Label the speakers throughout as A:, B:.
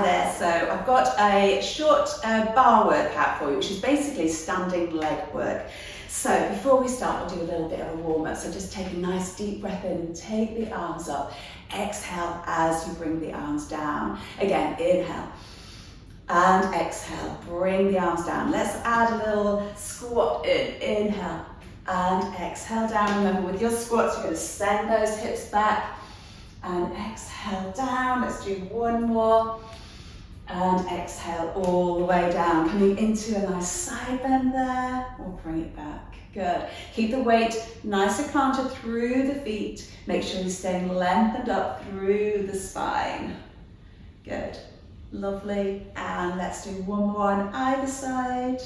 A: Hi there, so I've got a short bar workout for you, which is basically standing leg work. So before we start, we'll do a little bit of a warm-up. So just take a nice deep breath in and take the arms up. Exhale as you bring the arms down. Again, inhale and exhale, bring the arms down. Let's add a little squat in, inhale and exhale down. Remember, with your squats, you're going to send those hips back and exhale down. Let's do one more. And exhale all the way down, coming into a nice side bend there. We'll bring it back. Good. Keep the weight nice and counted through the feet. Make sure you're staying lengthened up through the spine. Good. Lovely. And let's do one more on either side.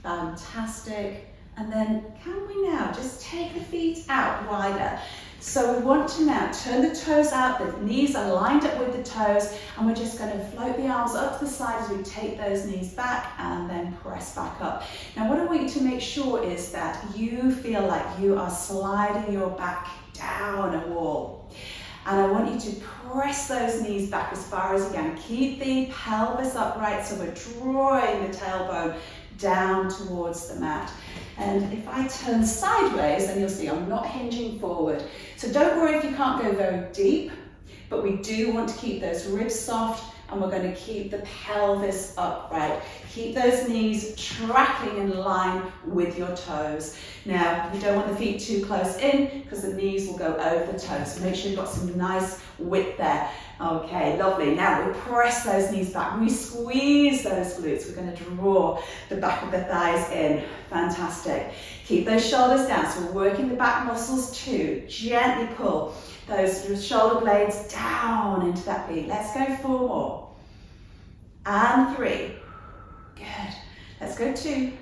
A: Fantastic. And then can we now just take the feet out wider? So we want to now turn the toes out, the knees are lined up with the toes, and we're just going to float the arms up to the side as we take those knees back and then press back up. Now what I want you to make sure is that you feel like you are sliding your back down a wall. And I want you to press those knees back as far as you can. Keep the pelvis upright, so we're drawing the tailbone down towards the mat. And if I turn sideways, then you'll see I'm not hinging forward. So don't worry if you can't go very deep, but we do want to keep those ribs soft, and we're going to keep the pelvis upright. Keep those knees tracking in line with your toes. Now, you don't want the feet too close in because the knees will go over the toes. So make sure you've got some nice width there. Okay, lovely. Now we press those knees back. We squeeze those glutes. We're going to draw the back of the thighs in. Fantastic. Keep those shoulders down. So we're working the back muscles too. Gently pull those shoulder blades down into that feet. Let's go 4 more. And 3. Good. Let's go 2.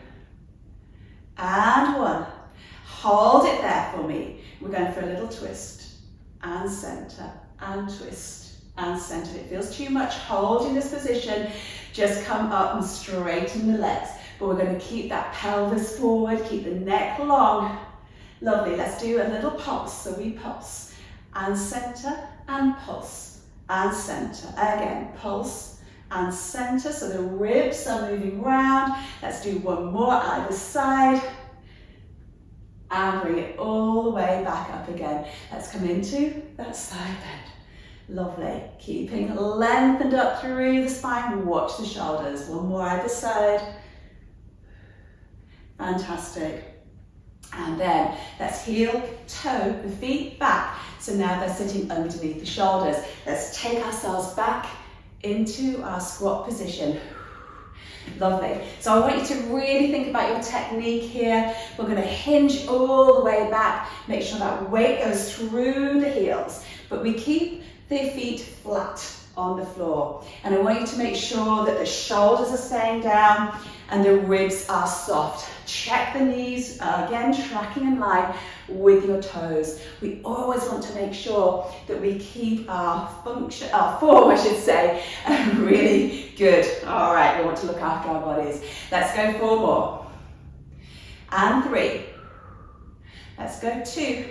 A: And 1. Hold it there for me. We're going for a little twist. And center. And twist. And center. If it feels too much, hold in this position. Just come up and straighten the legs. But we're going to keep that pelvis forward. Keep the neck long. Lovely. Let's do a little pulse. So we pulse. And center, and pulse, and center. Again, pulse and center, so the ribs are moving round. Let's do one more either side. And bring it all the way back up again. Let's come into that side bend. Lovely. Keeping lengthened up through the spine. Watch the shoulders. One more either side. Fantastic. And then let's heel, toe, the feet back. So now they're sitting underneath the shoulders. Let's take ourselves back into our squat position. Lovely. So I want you to really think about your technique here. We're going to hinge all the way back. Make sure that weight goes through the heels. But we keep the feet flat on the floor. And I want you to make sure that the shoulders are staying down and the ribs are soft. Check the knees, again, tracking in line with your toes. We always want to make sure that we keep our form, I should say, really good. All right, we want to look after our bodies. Let's go 4 more. And 3. Let's go 2.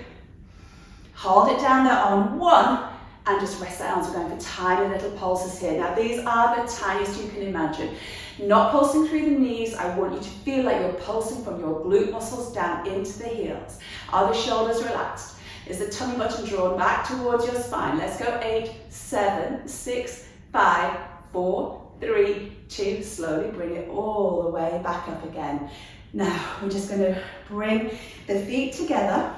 A: Hold it down there on 1. And just rest the arms. We're going for tiny little pulses here. Now these are the tiniest you can imagine. Not pulsing through the knees. I want you to feel like you're pulsing from your glute muscles down into the heels. Are the shoulders relaxed? Is the tummy button drawn back towards your spine? Let's go 8, 7, 6, 5, 4, 3, 2. Slowly bring it all the way back up again. Now we're just going to bring the feet together.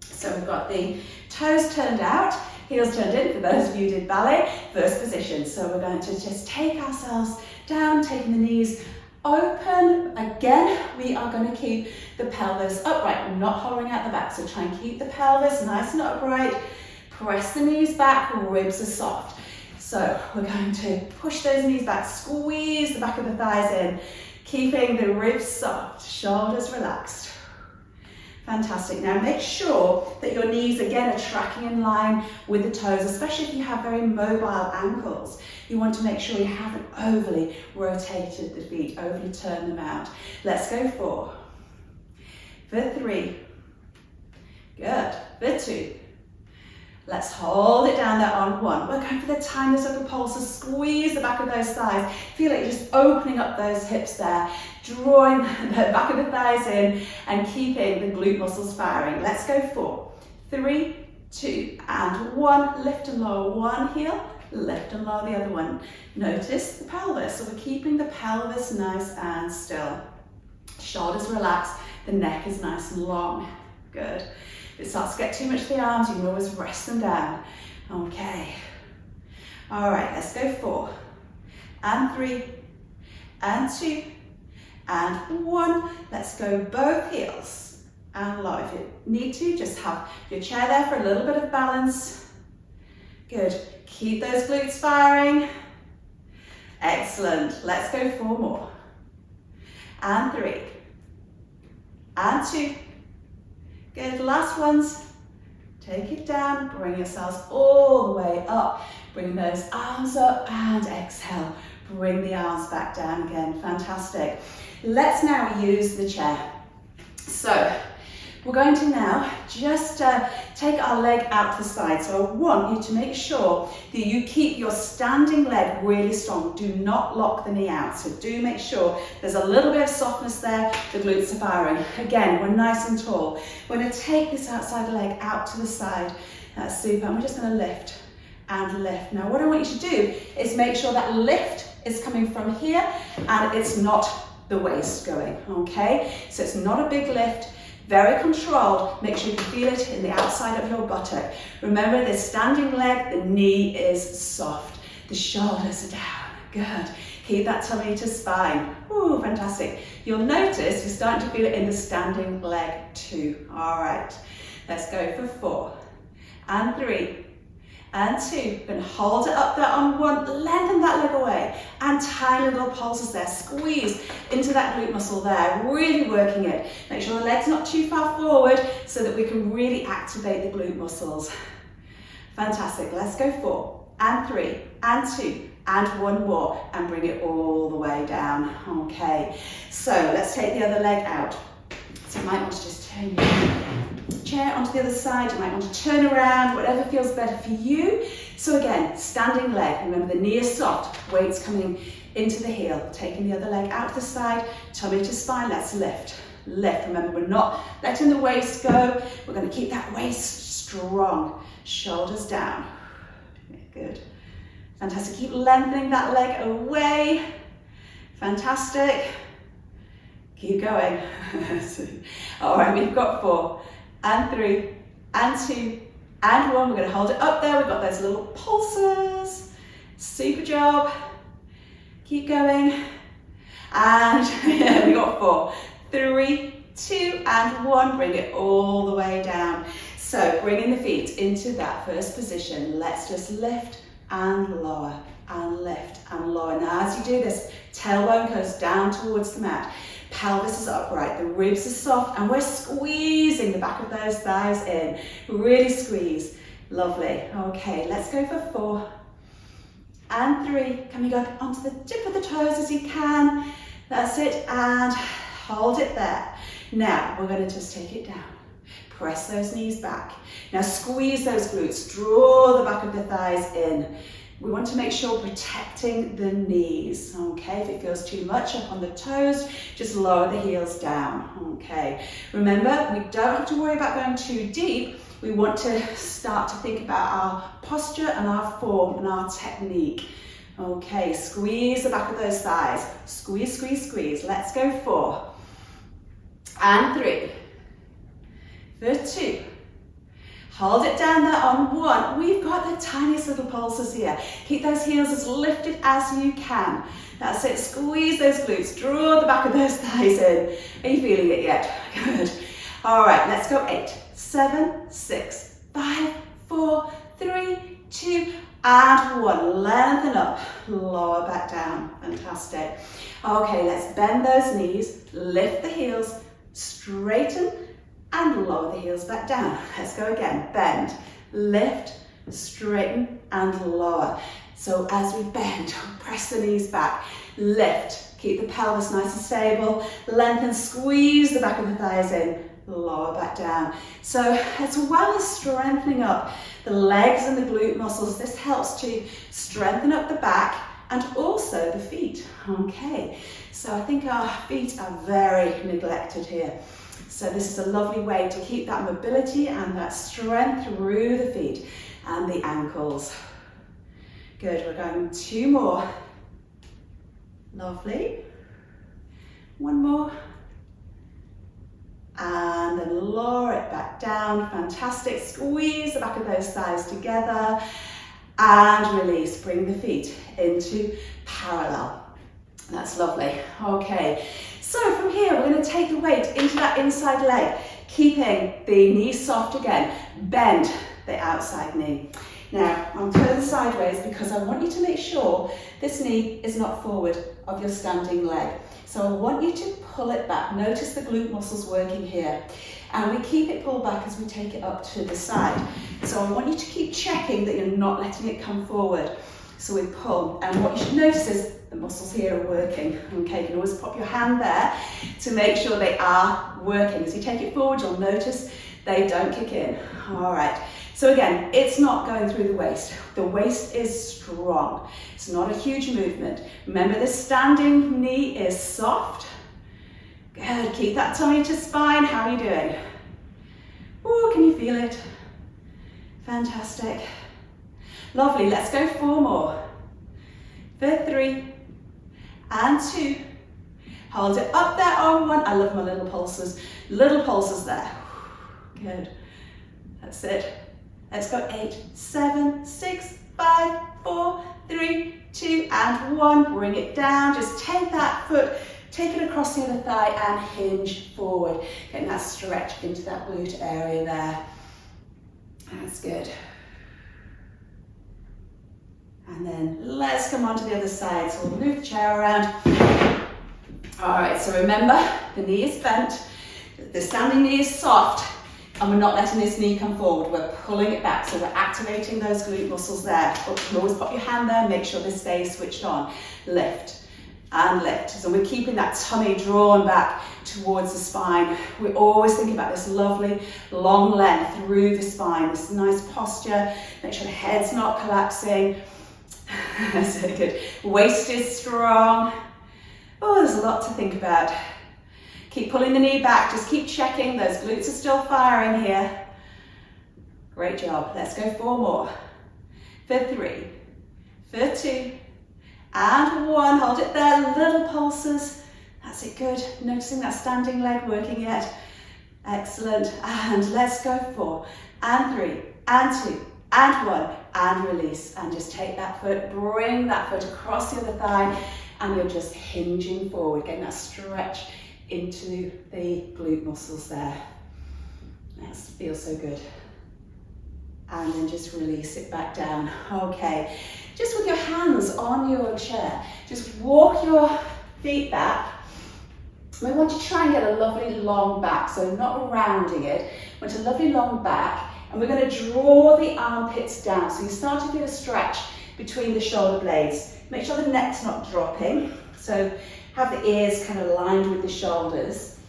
A: So we've got the toes turned out. Heels turned in, for those of you who did ballet, first position. So we're going to just take ourselves down, taking the knees open. Again, we are going to keep the pelvis upright. We're not hollowing out the back, so try and keep the pelvis nice and upright. Press the knees back, ribs are soft. So we're going to push those knees back, squeeze the back of the thighs in, keeping the ribs soft, shoulders relaxed. Fantastic. Now make sure that your knees again are tracking in line with the toes, especially if you have very mobile ankles. You want to make sure you haven't overly rotated the feet, overly turned them out. Let's go 4. For 3. Good. For 2. Let's hold it down there on one. We're going for the tiniest little pulses. Squeeze the back of those thighs. Feel like you're just opening up those hips there, drawing the back of the thighs in and keeping the glute muscles firing. Let's go 4, 3, 2, and 1. Lift and lower one heel, lift and lower the other one. Notice the pelvis. So we're keeping the pelvis nice and still. Shoulders relaxed, the neck is nice and long. Good. If it starts to get too much for the arms, you can always rest them down. Okay. All right, let's go 4, and 3, and 2, and 1. Let's go both heels and lower. If you need to, just have your chair there for a little bit of balance. Good. Keep those glutes firing. Excellent. Let's go 4 more. And 3, and 2. Good, last ones. Take it down, bring yourselves all the way up. Bring those arms up and exhale. Bring the arms back down again, fantastic. Let's now use the chair. So, we're going to now just take our leg out to the side. So I want you to make sure that you keep your standing leg really strong. Do not lock the knee out. So do make sure there's a little bit of softness there. The glutes are firing. Again, we're nice and tall. We're going to take this outside leg out to the side. That's super. And we're just going to lift and lift. Now what I want you to do is make sure that lift is coming from here and it's not the waist going, okay? So it's not a big lift. Very controlled, make sure you can feel it in the outside of your buttock. Remember, this standing leg, the knee is soft. The shoulders are down, good. Keep that tummy to spine, ooh, fantastic. You'll notice you're starting to feel it in the standing leg too. All right, let's go for 4, and 3, and 2. You're going to hold it up there on 1, lengthen that leg away, and tiny little pulses there. Squeeze into that glute muscle there, really working it. Make sure the leg's not too far forward so that we can really activate the glute muscles. Fantastic. Let's go 4, and 3, and 2, and 1 more, and bring it all the way down. Okay, so let's take the other leg out. So you might want to just turn your chair onto the other side. You might want to turn around, whatever feels better for you. So again, standing leg. Remember, the knee is soft, weight's coming into the heel. Taking the other leg out to the side, tummy to spine. Let's lift, lift. Remember, we're not letting the waist go. We're going to keep that waist strong. Shoulders down. Good. Fantastic. Keep lengthening that leg away. Fantastic. Keep going. All right, we've got 4, and 3, and 2, and 1. We're going to hold it up there. We've got those little pulses. Super job. Keep going. And yeah, we got 4, 3, 2, and 1. Bring it all the way down. So bringing the feet into that first position. Let's just lift and lower, and lift and lower. Now as you do this, tailbone goes down towards the mat. Pelvis is upright, the ribs are soft, and we're squeezing the back of those thighs in. Really squeeze. Lovely. Okay, let's go for 4, and 3. Coming up onto the tip of the toes as you can. That's it, and hold it there. Now, we're going to just take it down. Press those knees back. Now squeeze those glutes, draw the back of the thighs in. We want to make sure we're protecting the knees, okay? If it feels too much up on the toes, just lower the heels down, okay? Remember, we don't have to worry about going too deep. We want to start to think about our posture and our form and our technique. Okay, squeeze the back of those thighs. Squeeze, squeeze, squeeze. Let's go 4, and 3, for 2. Hold it down there on 1. We've got the tiniest little pulses here. Keep those heels as lifted as you can. That's it. Squeeze those glutes. Draw the back of those thighs in. Are you feeling it yet? Good. All right, let's go 8, 7, 6, 5, 4, 3, 2, and 1. Lengthen up. Lower back down. Fantastic. Okay, let's bend those knees. Lift the heels. Straighten. And lower the heels back down. Let's go again. Bend, lift, straighten, and lower. So as we bend, press the knees back, lift, keep the pelvis nice and stable, lengthen, squeeze the back of the thighs in, lower back down. So as well as strengthening up the legs and the glute muscles, this helps to strengthen up the back and also the feet. Okay, so I think our feet are very neglected here. So this is a lovely way to keep that mobility and that strength through the feet and the ankles. Good, we're going 2 more. Lovely. 1 more. And then lower it back down. Fantastic. Squeeze the back of those thighs together and release. Bring the feet into parallel. That's lovely. Okay, so from here we're going to take the weight into that inside leg, keeping the knee soft again. Bend the outside knee. Now, I'll turn sideways because I want you to make sure this knee is not forward of your standing leg. So I want you to pull it back. Notice the glute muscles working here. And we keep it pulled back as we take it up to the side. So I want you to keep checking that you're not letting it come forward. So we pull, and what you should notice is the muscles here are working. Okay, you can always pop your hand there to make sure they are working. As you take it forward, you'll notice they don't kick in. All right, so again, it's not going through the waist. The waist is strong. It's not a huge movement. Remember, the standing knee is soft. Good, keep that tummy to spine. How are you doing? Oh, can you feel it? Fantastic. Lovely, let's go 4 more. For 3 and 2. Hold it up there on 1. I love my little pulses. Little pulses there. Good. That's it. Let's go 8, 7, 6, 5, 4, 3, 2, and 1. Bring it down. Just take that foot, take it across the other thigh and hinge forward. Getting that stretch into that glute area there. That's good. And then let's come on to the other side. So we'll move the chair around. All right, so remember, the knee is bent, the standing knee is soft, and we're not letting this knee come forward. We're pulling it back, so we're activating those glute muscles there. But you can always pop your hand there, make sure this stays switched on. Lift and lift. So we're keeping that tummy drawn back towards the spine. We always think about this lovely long length through the spine, this nice posture. Make sure the head's not collapsing. So good. Waist is strong. Oh, there's a lot to think about. Keep pulling the knee back. Just keep checking. Those glutes are still firing here. Great job. Let's go 4 more. For 3, for 2, and 1. Hold it there. Little pulses. That's it. Good. Noticing that standing leg working yet. Excellent. And let's go 4, and 3, and 2, and 1, and release. And just take that foot, bring that foot across the other thigh, and you're just hinging forward, getting that stretch into the glute muscles there. That feels so good. And then just release it back down. Okay, just with your hands on your chair, just walk your feet back. We want to try and get a lovely long back, so not rounding it, we want a lovely long back. And we're going to draw the armpits down. So you start to feel a stretch between the shoulder blades. Make sure the neck's not dropping. So have the ears kind of aligned with the shoulders.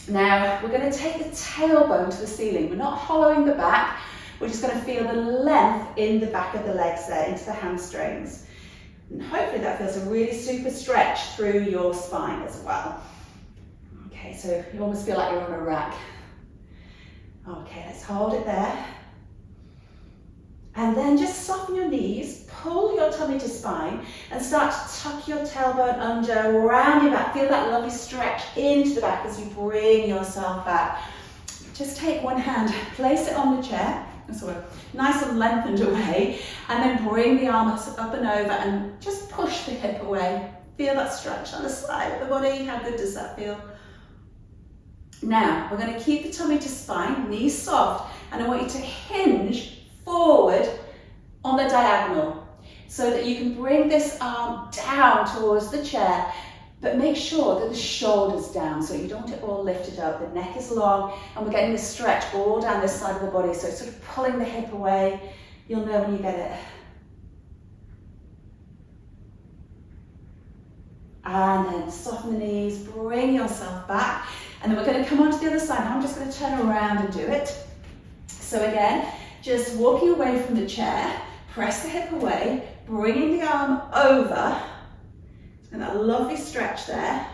A: Now we're going to take the tailbone to the ceiling. We're not hollowing the back. We're just going to feel the length in the back of the legs there, into the hamstrings. And hopefully that feels a really super stretch through your spine as well. Okay, so you almost feel like you're on a rack. Okay, let's hold it there. And then just soften your knees, pull your tummy to spine, and start to tuck your tailbone under, around your back. Feel that lovely stretch into the back as you bring yourself back. Just take one hand, place it on the chair, sort of nice and lengthened away, and then bring the arms up and over and just push the hip away. Feel that stretch on the side of the body. How good does that feel? Now, we're going to keep the tummy to spine, knees soft, and I want you to hinge forward on the diagonal so that you can bring this arm down towards the chair, but make sure that the shoulder's down so you don't want it all lifted up. The neck is long, and we're getting this stretch all down this side of the body, so it's sort of pulling the hip away. You'll know when you get it. And then soften the knees, bring yourself back. And then we're going to come on to the other side. Now I'm just going to turn around and do it. So again, just walking away from the chair, press the hip away, bringing the arm over, and that lovely stretch there.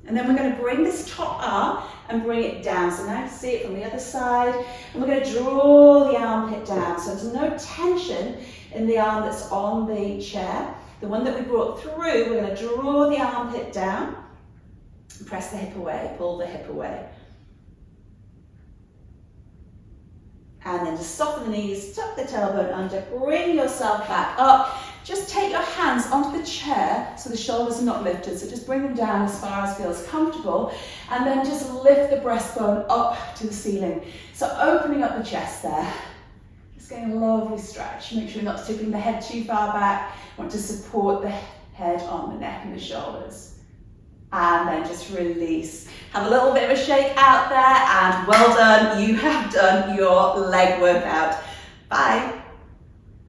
A: And then we're going to bring this top arm and bring it down. So now you can see it from the other side. And we're going to draw the armpit down. So there's no tension in the arm that's on the chair. The one that we brought through, we're going to draw the armpit down. Press the hip away, pull the hip away. And then just soften the knees, tuck the tailbone under, bring yourself back up. Just take your hands onto the chair so the shoulders are not lifted. So just bring them down as far as feels comfortable. And then just lift the breastbone up to the ceiling. So opening up the chest there. Just getting a lovely stretch. Make sure you're not tipping the head too far back. Want to support the head on the neck and the shoulders. And then just release. Have a little bit of a shake out there, and well done. You have done your leg workout. Bye.